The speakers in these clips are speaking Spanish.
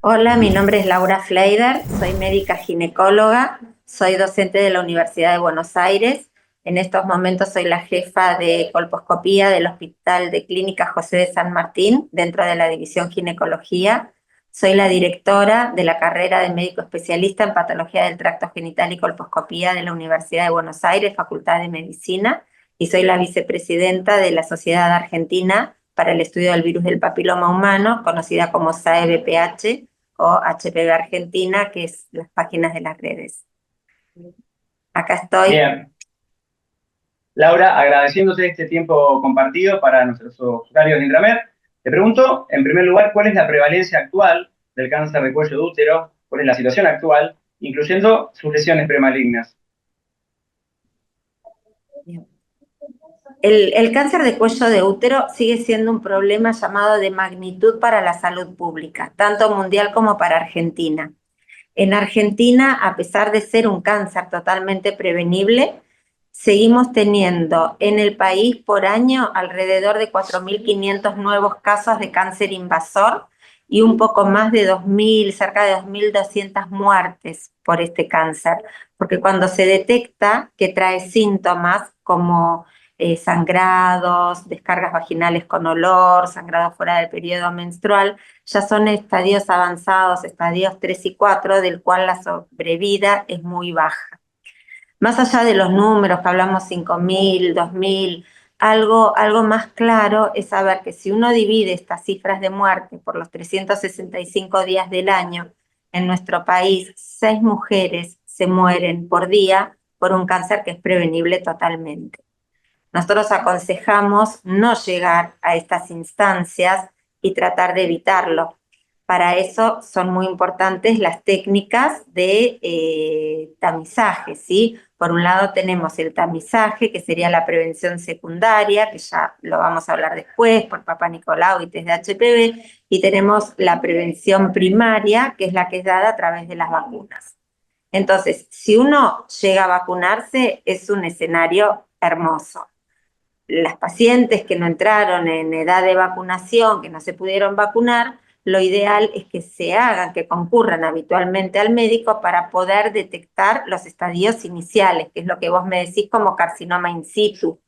Hola, mi nombre es Laura Fleider, soy médica ginecóloga, soy docente de la Universidad de Buenos Aires. En estos momentos soy la jefa de colposcopía del Hospital de Clínica José de San Martín, dentro de la División Ginecología. Soy la directora de la carrera de médico especialista en patología del tracto genital y colposcopía de la Universidad de Buenos Aires, Facultad de Medicina, y soy la vicepresidenta de la Sociedad Argentina para el Estudio del Virus del Papiloma Humano, conocida como SAEBPH, o HPV Argentina, que es las páginas de las redes. Acá estoy. Bien, Laura, agradeciéndote este tiempo compartido para nuestros usuarios de Intramer, te pregunto, en primer lugar, ¿cuál es la prevalencia actual del cáncer de cuello de útero? ¿Cuál es la situación actual, incluyendo sus lesiones premalignas? El cáncer de cuello de útero sigue siendo un problema llamado de magnitud para la salud pública, tanto mundial como para Argentina. En Argentina, a pesar de ser un cáncer totalmente prevenible, seguimos teniendo en el país por año alrededor de 4.500 nuevos casos de cáncer invasor y un poco más de 2.000, cerca de 2.200 muertes por este cáncer, porque cuando se detecta que trae síntomas como sangrados, descargas vaginales con olor, sangrado fuera del periodo menstrual, ya son estadios avanzados, estadios 3 y 4, del cual la sobrevida es muy baja. Más allá de los números que hablamos, 5.000, 2.000, algo más claro es saber que si uno divide estas cifras de muerte por los 365 días del año, en nuestro país 6 mujeres se mueren por día por un cáncer que es prevenible totalmente. Nosotros aconsejamos no llegar a estas instancias y tratar de evitarlo. Para eso son muy importantes las técnicas de tamizaje, ¿sí? Por un lado tenemos el tamizaje, que sería la prevención secundaria, que ya lo vamos a hablar después, por Papá Nicolau y test de HPV, y tenemos la prevención primaria, que es la que es dada a través de las vacunas. Entonces, si uno llega a vacunarse, es un escenario hermoso. Las pacientes que no entraron en edad de vacunación, que no se pudieron vacunar, lo ideal es que se hagan, que concurran habitualmente al médico para poder detectar los estadios iniciales, que es lo que vos me decís como carcinoma in situ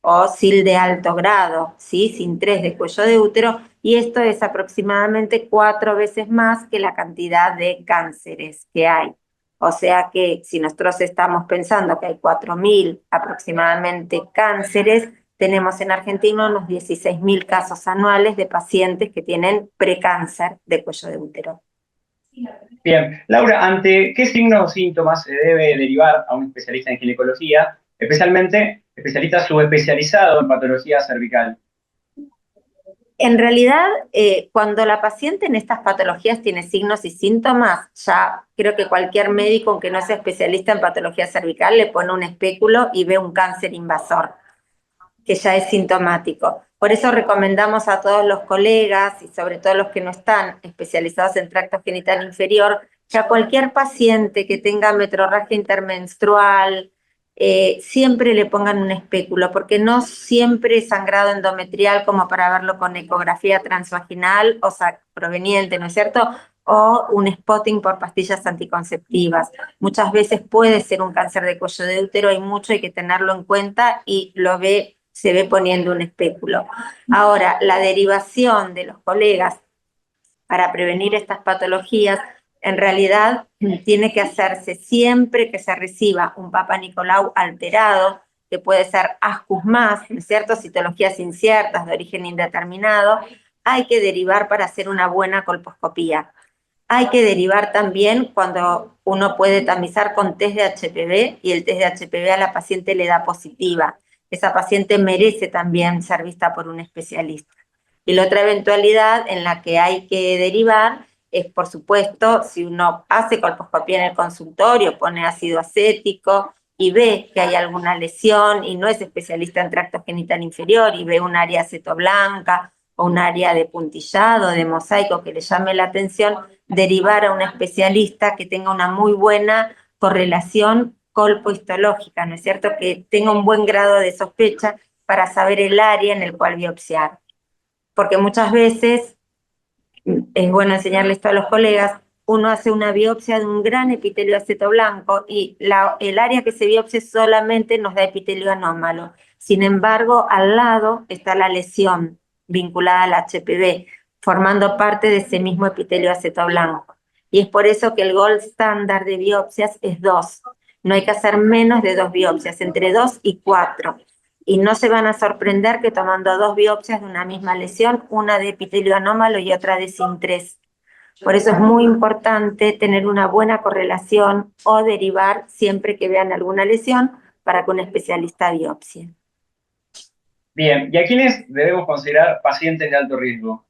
o SIL de alto grado, ¿sí? SIN 3 de cuello de útero, y esto es aproximadamente 4 veces más que la cantidad de cánceres que hay. O sea que si nosotros estamos pensando que hay 4.000 aproximadamente cánceres, tenemos en Argentina unos 16.000 casos anuales de pacientes que tienen precáncer de cuello de útero. Bien, Laura, ¿ante qué signos o síntomas se debe derivar a un especialista en ginecología, especialmente especialista subespecializado en patología cervical? En realidad, cuando la paciente en estas patologías tiene signos y síntomas, ya creo que cualquier médico, aunque no sea especialista en patología cervical, le pone un espéculo y ve un cáncer invasor, que ya es sintomático. Por eso recomendamos a todos los colegas, y sobre todo los que no están especializados en tracto genital inferior, que a cualquier paciente que tenga metrorragia intermenstrual, siempre le pongan un espéculo, porque no siempre es sangrado endometrial como para verlo con ecografía transvaginal o proveniente, ¿no es cierto?, o un spotting por pastillas anticonceptivas. Muchas veces puede ser un cáncer de cuello de útero, hay que tenerlo en cuenta y se ve poniendo un espéculo. Ahora, la derivación de los colegas para prevenir estas patologías, en realidad tiene que hacerse siempre que se reciba un Papa Nicolau alterado, que puede ser ascus más, ¿no es cierto?, citologías inciertas de origen indeterminado, hay que derivar para hacer una buena colposcopía. Hay que derivar también cuando uno puede tamizar con test de HPV y el test de HPV a la paciente le da positiva. Esa paciente merece también ser vista por un especialista. Y la otra eventualidad en la que hay que derivar es, por supuesto, si uno hace colposcopía en el consultorio, pone ácido acético y ve que hay alguna lesión y no es especialista en tracto genital inferior y ve un área acetoblanca o un área de puntillado, de mosaico que le llame la atención, derivar a un especialista que tenga una muy buena correlación colpohistológica, ¿no es cierto?, que tenga un buen grado de sospecha para saber el área en el cual biopsiar. Porque muchas veces es bueno enseñarle esto a los colegas, uno hace una biopsia de un gran epitelio acetoblanco y el área que se biopsia solamente nos da epitelio anómalo. Sin embargo, al lado está la lesión vinculada al HPV, formando parte de ese mismo epitelio acetoblanco. Y es por eso que el gold estándar de biopsias es 2. No hay que hacer menos de 2 biopsias, entre 2 y 4. Y no se van a sorprender que tomando 2 biopsias de una misma lesión, una de epitelio anómalo y otra de SIN3. Por eso es muy importante tener una buena correlación o derivar siempre que vean alguna lesión para que un especialista biopsie. Bien, ¿y a quiénes debemos considerar pacientes de alto riesgo?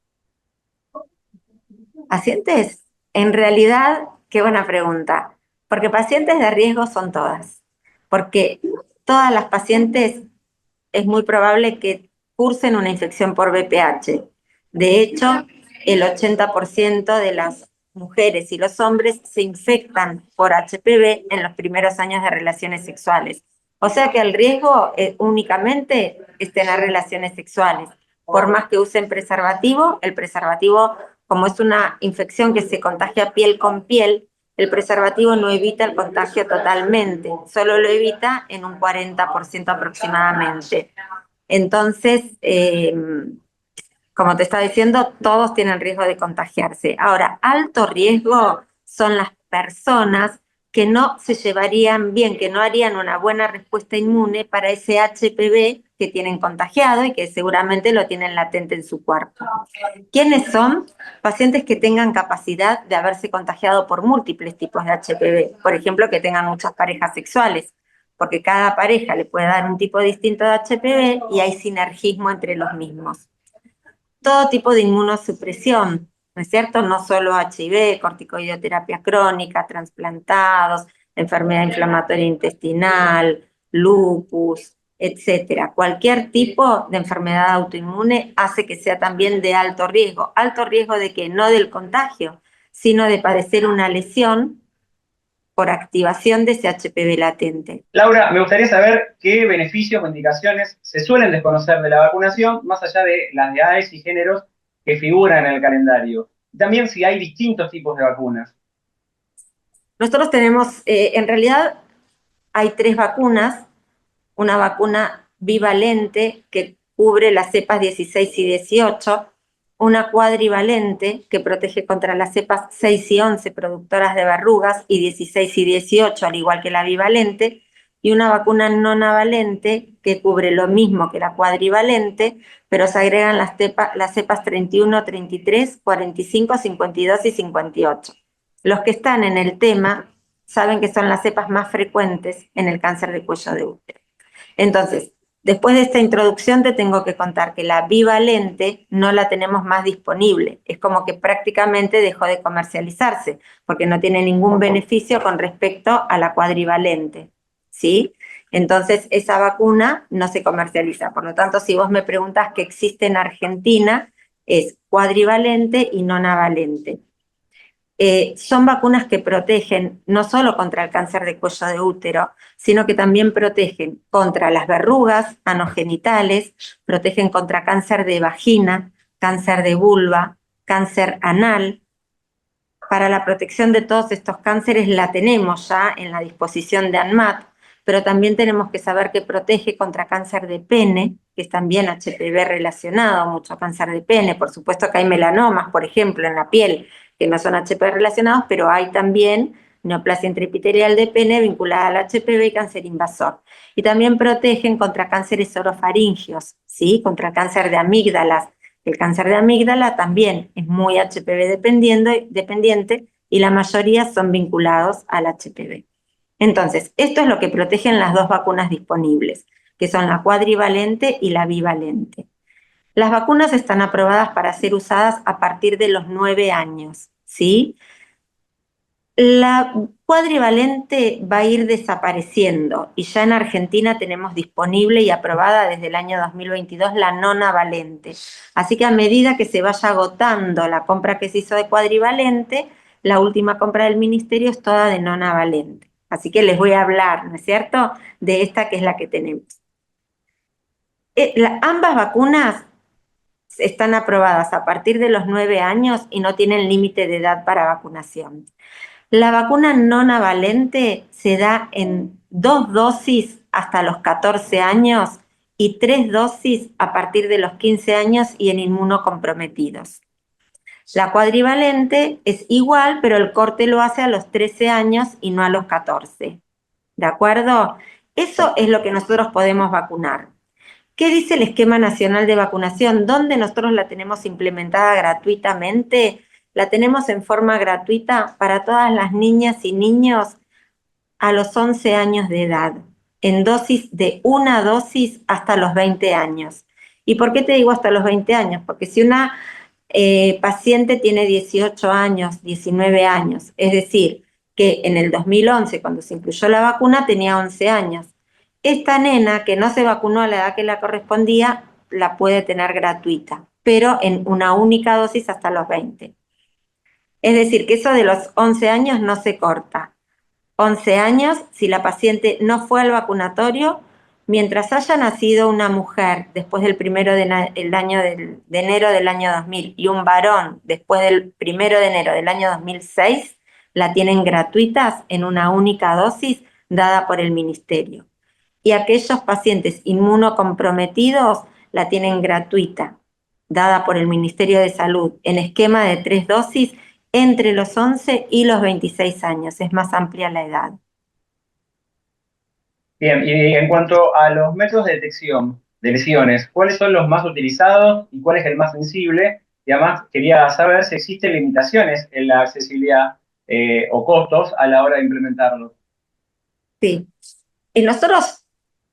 ¿Pacientes? En realidad, qué buena pregunta, porque pacientes de riesgo son todas, porque todas las pacientes es muy probable que cursen una infección por VPH. De hecho, el 80% de las mujeres y los hombres se infectan por HPV en los primeros años de relaciones sexuales. O sea que el riesgo únicamente es tener relaciones sexuales. Por más que usen preservativo, el preservativo, como es una infección que se contagia piel con piel, el preservativo no evita el contagio totalmente, solo lo evita en un 40% aproximadamente. Entonces, como te estaba diciendo, todos tienen riesgo de contagiarse. Ahora, alto riesgo son las personas que no se llevarían bien, que no harían una buena respuesta inmune para ese HPV que tienen contagiado y que seguramente lo tienen latente en su cuerpo. ¿Quiénes son? Pacientes que tengan capacidad de haberse contagiado por múltiples tipos de HPV, por ejemplo, que tengan muchas parejas sexuales, porque cada pareja le puede dar un tipo distinto de HPV y hay sinergismo entre los mismos. Todo tipo de inmunosupresión, ¿no es cierto? No solo HIV, corticoidoterapia crónica, trasplantados, enfermedad inflamatoria intestinal, lupus, etcétera. Cualquier tipo de enfermedad autoinmune hace que sea también de alto riesgo. ¿Alto riesgo de qué? No del contagio, sino de padecer una lesión por activación de ese HPV latente. Laura, me gustaría saber qué beneficios o indicaciones se suelen desconocer de la vacunación, más allá de las edades y géneros que figuran en el calendario. Y también si hay distintos tipos de vacunas. Nosotros tenemos, en realidad, hay 3 vacunas. Una vacuna bivalente que cubre las cepas 16 y 18, una cuadrivalente que protege contra las cepas 6 y 11 productoras de verrugas y 16 y 18, al igual que la bivalente, y una vacuna nonavalente que cubre lo mismo que la cuadrivalente, pero se agregan las cepas 31, 33, 45, 52 y 58. Los que están en el tema saben que son las cepas más frecuentes en el cáncer de cuello de útero. Entonces, después de esta introducción te tengo que contar que la bivalente no la tenemos más disponible. Es como que prácticamente dejó de comercializarse porque no tiene ningún beneficio con respecto a la cuadrivalente, ¿sí? Entonces, esa vacuna no se comercializa. Por lo tanto, si vos me preguntas qué existe en Argentina, es cuadrivalente y nonavalente. Son vacunas que protegen no solo contra el cáncer de cuello de útero, sino que también protegen contra las verrugas anogenitales, protegen contra cáncer de vagina, cáncer de vulva, cáncer anal. Para la protección de todos estos cánceres la tenemos ya en la disposición de ANMAT, pero también tenemos que saber que protege contra cáncer de pene, que es también HPV relacionado, mucho cáncer de pene. Por supuesto que hay melanomas, por ejemplo, en la piel, que no son HPV relacionados, pero hay también neoplasia intraepitelial de pene vinculada al HPV y cáncer invasor. Y también protegen contra cánceres orofaringios, ¿sí? Contra cáncer de amígdalas. El cáncer de amígdala también es muy HPV dependiente y la mayoría son vinculados al HPV. Entonces, esto es lo que protegen las 2 vacunas disponibles, que son la cuadrivalente y la bivalente. Las vacunas están aprobadas para ser usadas a partir de los 9 años, ¿sí? La cuadrivalente va a ir desapareciendo y ya en Argentina tenemos disponible y aprobada desde el año 2022 la nonavalente. Así que a medida que se vaya agotando la compra que se hizo de cuadrivalente, la última compra del ministerio es toda de nonavalente. Así que les voy a hablar, ¿no es cierto?, de esta que es la que tenemos. Ambas vacunas están aprobadas a partir de los 9 años y no tienen límite de edad para vacunación. La vacuna nonavalente se da en 2 dosis hasta los 14 años y 3 dosis a partir de los 15 años y en inmunocomprometidos. La cuadrivalente es igual, pero el corte lo hace a los 13 años y no a los 14. ¿De acuerdo? Eso es lo que nosotros podemos vacunar. ¿Qué dice el Esquema Nacional de Vacunación? ¿Dónde nosotros la tenemos implementada gratuitamente? La tenemos en forma gratuita para todas las niñas y niños a los 11 años de edad, en dosis de una dosis hasta los 20 años. ¿Y por qué te digo hasta los 20 años? Porque si una paciente tiene 18 años, 19 años, es decir, que en el 2011, cuando se incluyó la vacuna, tenía 11 años. Esta nena que no se vacunó a la edad que la correspondía, la puede tener gratuita, pero en una única dosis hasta los 20. Es decir, que eso de los 11 años no se corta. 11 años, si la paciente no fue al vacunatorio, mientras haya nacido una mujer después del 1 de enero del año 2000 y un varón después del 1 de enero del año 2006, la tienen gratuitas en una única dosis dada por el ministerio. Y aquellos pacientes inmunocomprometidos la tienen gratuita, dada por el Ministerio de Salud, en esquema de 3 dosis entre los 11 y los 26 años. Es más amplia la edad. Bien, y en cuanto a los métodos de detección de lesiones, ¿cuáles son los más utilizados y cuál es el más sensible? Y además quería saber si existen limitaciones en la accesibilidad o costos a la hora de implementarlo. Sí. Y nosotros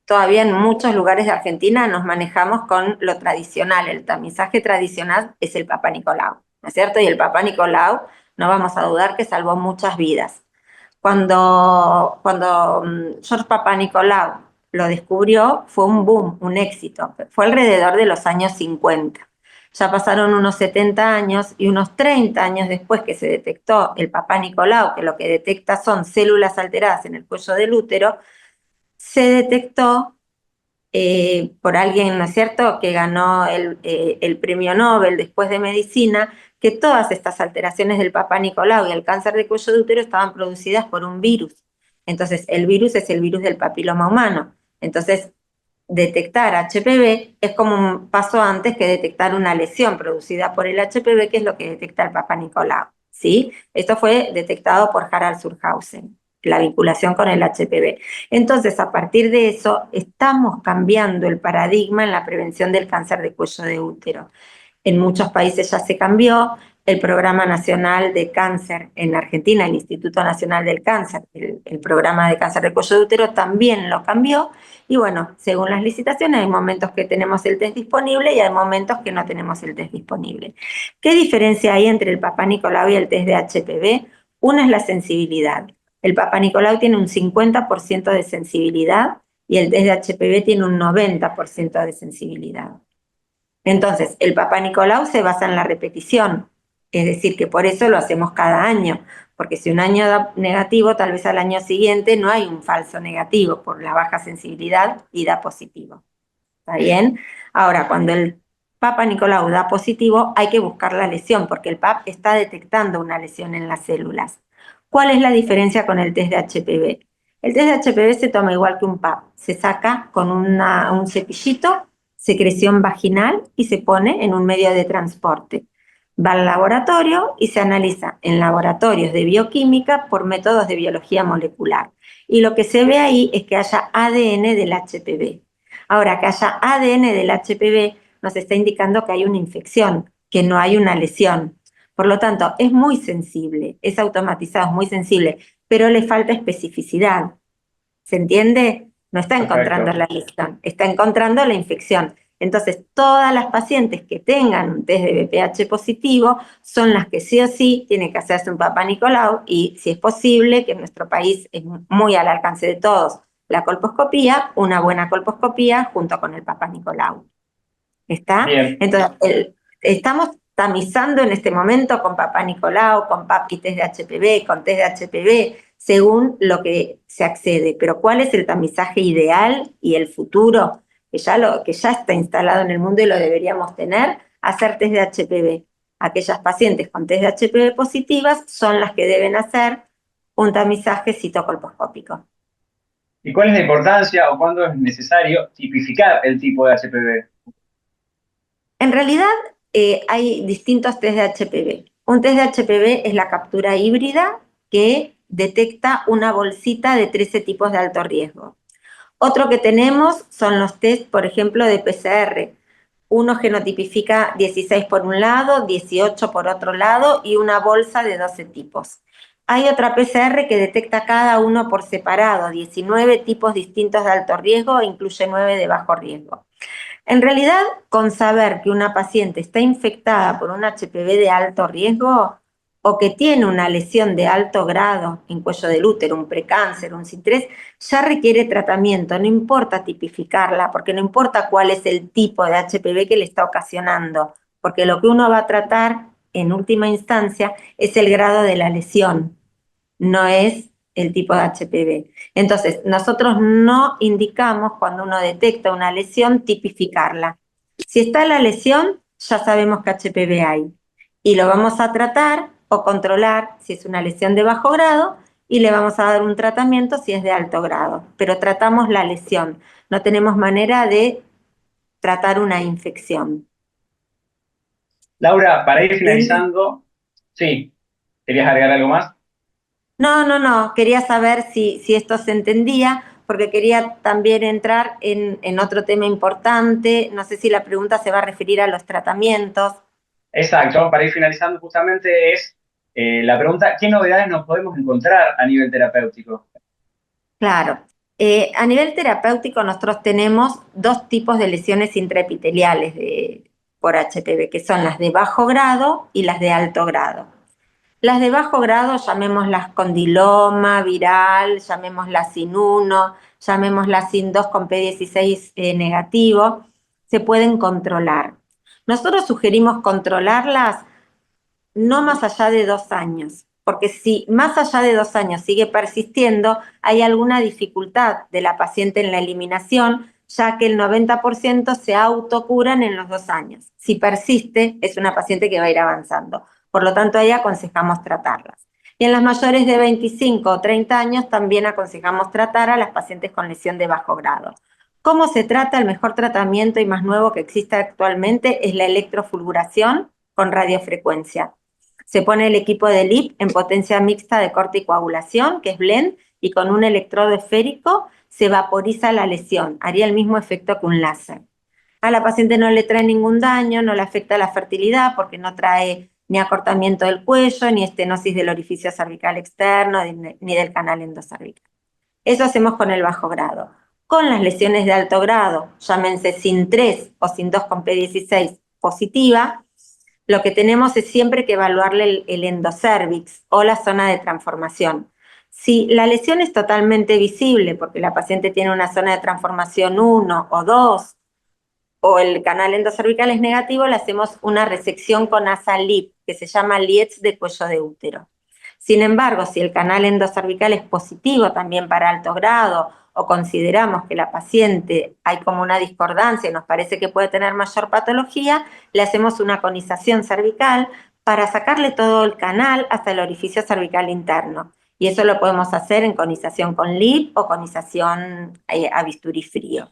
todavía en muchos lugares de Argentina nos manejamos con lo tradicional. El tamizaje tradicional es el Papá Nicolau, ¿no es cierto? Y el Papá Nicolau, no vamos a dudar que salvó muchas vidas. Cuando George Papanicolaou lo descubrió, fue un boom, un éxito. Fue alrededor de los años 50. Ya pasaron unos 70 años y unos 30 años después que se detectó el Papanicolaou, que lo que detecta son células alteradas en el cuello del útero, se detectó por alguien, ¿no es cierto?, que ganó el premio Nobel después de medicina, que todas estas alteraciones del Papá Nicolau y el cáncer de cuello de útero estaban producidas por un virus. Entonces, el virus es el virus del papiloma humano. Entonces, detectar HPV es como un paso antes que detectar una lesión producida por el HPV, que es lo que detecta el Papá Nicolau, ¿sí? Esto fue detectado por Harald Surhausen, la vinculación con el HPV. Entonces, a partir de eso, estamos cambiando el paradigma en la prevención del cáncer de cuello de útero. En muchos países ya se cambió. El Programa Nacional de Cáncer en Argentina, el Instituto Nacional del Cáncer, el programa de cáncer de cuello de útero también lo cambió. Y bueno, según las licitaciones, hay momentos que tenemos el test disponible y hay momentos que no tenemos el test disponible. ¿Qué diferencia hay entre el Papá Nicolau y el test de HPV? Una es la sensibilidad. El Papá Nicolau tiene un 50% de sensibilidad y el test de HPV tiene un 90% de sensibilidad. Entonces, el Papá Nicolau se basa en la repetición, es decir, que por eso lo hacemos cada año, porque si un año da negativo, tal vez al año siguiente no hay un falso negativo por la baja sensibilidad y da positivo. ¿Está bien? Ahora, cuando el Papá Nicolau da positivo, hay que buscar la lesión, porque el PAP está detectando una lesión en las células. ¿Cuál es la diferencia con el test de HPV? El test de HPV se toma igual que un PAP, se saca con un cepillito, secreción vaginal y se pone en un medio de transporte. Va al laboratorio y se analiza en laboratorios de bioquímica por métodos de biología molecular. Y lo que se ve ahí es que haya ADN del HPV. Ahora, que haya ADN del HPV nos está indicando que hay una infección, que no hay una lesión. Por lo tanto, es muy sensible, es automatizado, es muy sensible, pero le falta especificidad. ¿Se entiende? No está encontrando Perfecto. la lesión, está encontrando la infección. Entonces, todas las pacientes que tengan un test de VPH positivo son las que sí o sí tienen que hacerse un Papá Nicolau y, si es posible, que en nuestro país es muy al alcance de todos, la colposcopía, una buena colposcopía junto con el Papá Nicolau. ¿Está? Bien, Entonces, estamos tamizando en este momento con Papá Nicolau, con PAP y test de HPV, con test de HPV, según lo que se accede. Pero ¿cuál es el tamizaje ideal y el futuro? Que ya está instalado en el mundo y lo deberíamos tener hacer test de HPV. Aquellas pacientes con test de HPV positivas son las que deben hacer un tamizaje citocolposcópico. ¿Y cuál es la importancia o cuándo es necesario tipificar el tipo de HPV? En realidad hay distintos test de HPV. Un test de HPV es la captura híbrida que detecta una bolsita de 13 tipos de alto riesgo. Otro que tenemos son los test, por ejemplo, de PCR. Uno genotipifica 16 por un lado, 18 por otro lado y una bolsa de 12 tipos. Hay otra PCR que detecta cada uno por separado, 19 tipos distintos de alto riesgo e incluye 9 de bajo riesgo. En realidad, con saber que una paciente está infectada por un HPV de alto riesgo o que tiene una lesión de alto grado en cuello del útero, un precáncer, un CIN-3, ya requiere tratamiento, no importa tipificarla, porque no importa cuál es el tipo de HPV que le está ocasionando, porque lo que uno va a tratar en última instancia es el grado de la lesión, no es el tipo de HPV. Entonces, nosotros no indicamos cuando uno detecta una lesión tipificarla. Si está la lesión, ya sabemos que HPV hay y lo vamos a tratar o controlar si es una lesión de bajo grado y le vamos a dar un tratamiento si es de alto grado, pero tratamos la lesión, no tenemos manera de tratar una infección. Laura, para ir ¿Entiendes? finalizando, sí, ¿querías agregar algo más? No, quería saber si esto se entendía, porque quería también entrar en otro tema importante. No sé si la pregunta se va a referir a los tratamientos. Exacto, para ir finalizando justamente es la pregunta, ¿qué novedades nos podemos encontrar a nivel terapéutico? Claro. A nivel terapéutico, nosotros tenemos dos tipos de lesiones intraepiteliales por HPV, que son las de bajo grado y las de alto grado. Las de bajo grado, llamémoslas condiloma, viral, llamémoslas SIN1, llamémoslas SIN2 con P16 negativo, se pueden controlar. Nosotros sugerimos controlarlas no más allá de 2 años, porque si más allá de 2 años sigue persistiendo, hay alguna dificultad de la paciente en la eliminación, ya que el 90% se autocuran en los 2 años. Si persiste, es una paciente que va a ir avanzando. Por lo tanto, ahí aconsejamos tratarlas. Y en las mayores de 25 o 30 años también aconsejamos tratar a las pacientes con lesión de bajo grado. ¿Cómo se trata? El mejor tratamiento y más nuevo que existe actualmente es la electrofulguración con radiofrecuencia. Se pone el equipo de LIP en potencia mixta de corte y coagulación, que es blend, y con un electrodo esférico se vaporiza la lesión. Haría el mismo efecto que un láser. A la paciente no le trae ningún daño, no le afecta la fertilidad porque no trae ni acortamiento del cuello, ni estenosis del orificio cervical externo, ni del canal endocervical. Eso hacemos con el bajo grado. Con las lesiones de alto grado, llámense SIN3 o SIN2 con P16 positiva, lo que tenemos es siempre que evaluarle el endocervix o la zona de transformación. Si la lesión es totalmente visible porque la paciente tiene una zona de transformación 1 o 2 o el canal endocervical es negativo, le hacemos una resección con asa LIP, que se llama LIETS de cuello de útero. Sin embargo, si el canal endocervical es positivo también para alto grado o consideramos que la paciente hay como una discordancia y nos parece que puede tener mayor patología, le hacemos una conización cervical para sacarle todo el canal hasta el orificio cervical interno. Y eso lo podemos hacer en conización con LIP o conización a bisturí frío.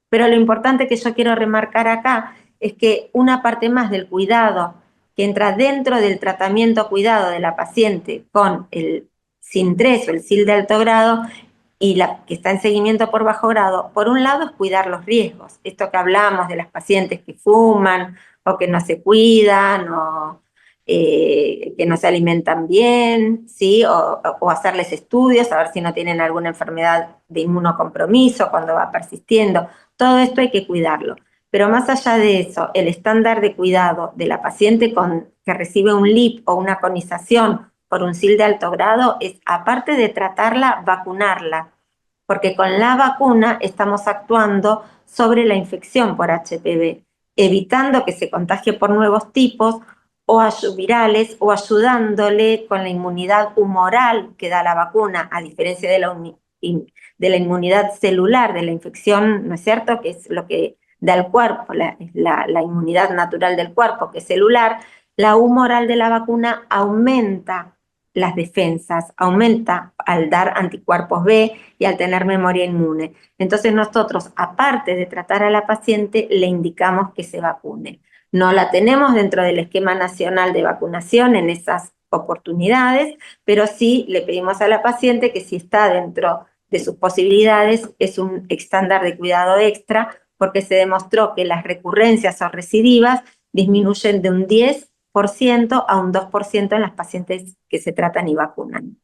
Pero lo importante que yo quiero remarcar acá es que una parte más del cuidado que entra dentro del tratamiento cuidado de la paciente con el SIN3 o el SIL de alto grado y la que está en seguimiento por bajo grado, por un lado es cuidar los riesgos, esto que hablamos de las pacientes que fuman o que no se cuidan o que no se alimentan bien, ¿sí? O hacerles estudios, a ver si no tienen alguna enfermedad de inmunocompromiso cuando va persistiendo. Todo esto hay que cuidarlo. Pero más allá de eso, el estándar de cuidado de la paciente que recibe un LIP o una conización por un SIL de alto grado es, aparte de tratarla, vacunarla, porque con la vacuna estamos actuando sobre la infección por HPV, evitando que se contagie por nuevos tipos o virales o ayudándole con la inmunidad humoral que da la vacuna, a diferencia de la inmunidad celular de la infección, ¿no es cierto?, que es lo que del cuerpo, la inmunidad natural del cuerpo, que es celular, la humoral de la vacuna aumenta las defensas, aumenta al dar anticuerpos B y al tener memoria inmune. Entonces nosotros, aparte de tratar a la paciente, le indicamos que se vacune. No la tenemos dentro del esquema nacional de vacunación en esas oportunidades, pero sí le pedimos a la paciente que si está dentro de sus posibilidades, es un estándar de cuidado extra, porque se demostró que las recurrencias o recidivas disminuyen de un 10% a un 2% en las pacientes que se tratan y vacunan.